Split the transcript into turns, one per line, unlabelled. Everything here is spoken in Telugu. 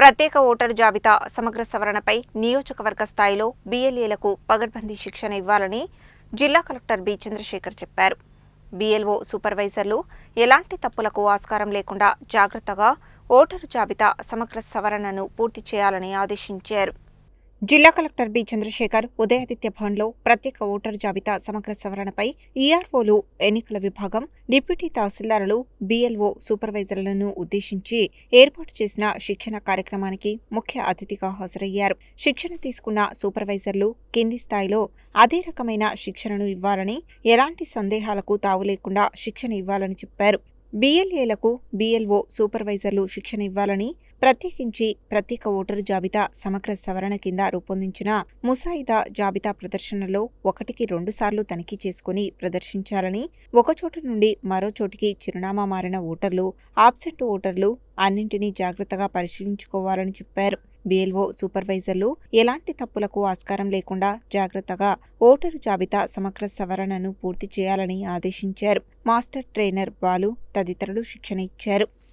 ప్రత్యేక ఓటరు జాబితా సమగ్ర సవరణపై నియోజకవర్గ స్థాయిలో బీఎల్ఏలకు పగడ్బందీ శిక్షణ ఇవ్వాలని జిల్లా కలెక్టర్ బి చంద్రశేఖర్ చెప్పారు. బీఎల్ఓ సూపర్వైజర్లు ఎలాంటి తప్పులకు ఆస్కారం లేకుండా జాగ్రత్తగా ఓటరు జాబితా సమగ్ర సవరణను పూర్తి చేయాలని ఆదేశించారు. జిల్లా కలెక్టర్ బి చంద్రశేఖర్ ఉదయాదిత్య భవన్లో ప్రత్యేక ఓటరు జాబితా సమగ్ర సవరణపై ఈఆర్ఓలు, ఎన్నికల విభాగం, డిప్యూటీ తహసీల్దారులు, బీఎల్ఓ సూపర్వైజర్లను ఉద్దేశించి ఏర్పాటు చేసిన శిక్షణ కార్యక్రమానికి ముఖ్య అతిథిగా హాజరయ్యారు. శిక్షణ తీసుకున్న సూపర్వైజర్లు కింది స్థాయిలో అదే రకమైన శిక్షణను ఇవ్వాలని, ఎలాంటి సందేహాలకు తావు లేకుండా శిక్షణ ఇవ్వాలని చెప్పారు. బీఎల్ఏలకు బీఎల్ఓ సూపర్వైజర్లు శిక్షణ ఇవ్వాలని, ప్రత్యేకించి ప్రత్యేక ఓటరు జాబితా సమగ్ర సవరణ కింద రూపొందించిన ముసాయిదా జాబితా ప్రదర్శనలో 1కి 2 సార్లు తనిఖీ చేసుకుని ప్రదర్శించాలని, ఒకచోటు నుండి మరో చోటికి చిరునామా మారిన ఓటర్లు, ఆబ్సెంట్ ఓటర్లు అన్నింటినీ జాగ్రత్తగా పరిశీలించుకోవాలని చెప్పారు. బీఎల్ఓ సూపర్వైజర్లు ఎలాంటి తప్పులకు ఆస్కారం లేకుండా జాగ్రత్తగా ఓటరు జాబితా సమగ్ర సవరణను పూర్తి చేయాలని ఆదేశించారు. మాస్టర్ ట్రైనర్ బాలు తదితరులు శిక్షణ ఇచ్చారు.